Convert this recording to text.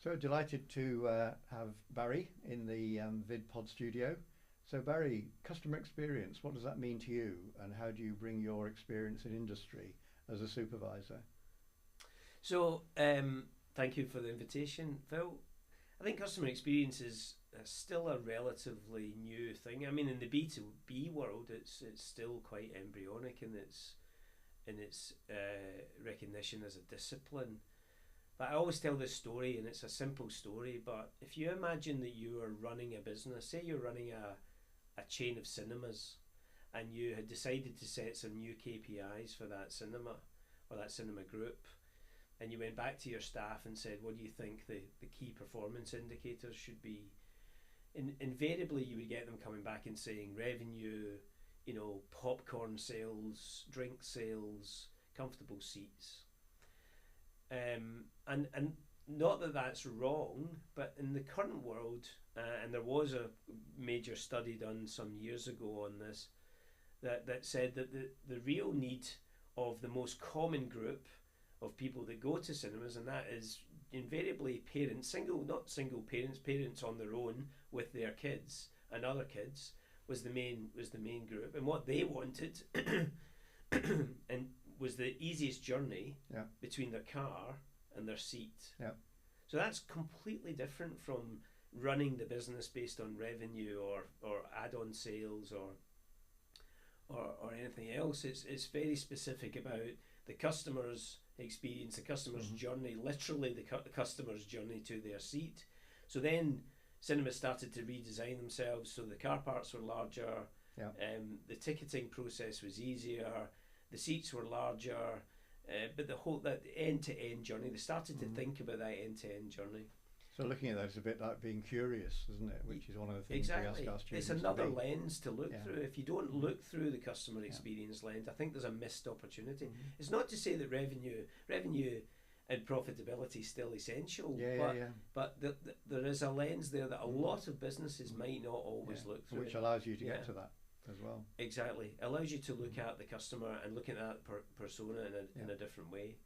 So delighted to have Barry in the VidPod studio. So Barry, customer experience, what does that mean to you, and how do you bring your experience in industry as a supervisor? Thank you for the invitation, Phil. I think customer experience is still a relatively new thing. I mean, in the B2B world, it's still quite embryonic in its recognition as a discipline. But I always tell this story, and it's a simple story. But if you imagine that you are running a business, say you're running a chain of cinemas, and you had decided to set some new KPIs for that cinema or that cinema group, and you went back to your staff and said, what do you think the key performance indicators should be? Invariably, you would get them coming back and saying revenue, popcorn sales, drink sales, comfortable seats. And not that that's wrong, but in the current world, and there was a major study done some years ago on this, that said that the real need of the most common group of people that go to cinemas, and that is invariably parents, not single parents, parents on their own with their kids and other kids, was the main group, and what they wanted and was the easiest journey Yeah, between their car and their seat. yeah. So that's completely different from running the business based on revenue or add-on sales or anything else. It's very specific about the customer's experience, the customer's Hmm. journey, literally the customer's journey to their seat. So then cinemas started to redesign themselves, so the car parks were larger, Yeah. the ticketing process was easier, the seats were larger, but that end-to-end journey, they started to Hmm. think about that end-to-end journey. So looking at that, it's a bit like being curious, isn't it? Which is one of the things we ask Exactly. our It's students to another be. lens to look Yeah. through. If you don't Hmm. look through the customer Yeah. experience lens, I think there's a missed opportunity. Hmm. It's not to say that revenue and profitability is still essential, Yeah, yeah, but yeah. there is a lens there that a Hmm. lot of businesses Hmm. might not always Yeah. look Which through. allows you to get Yeah, to that as well. exactly. Allows you to look Hmm. at the customer and looking at that persona in Yeah. a different way.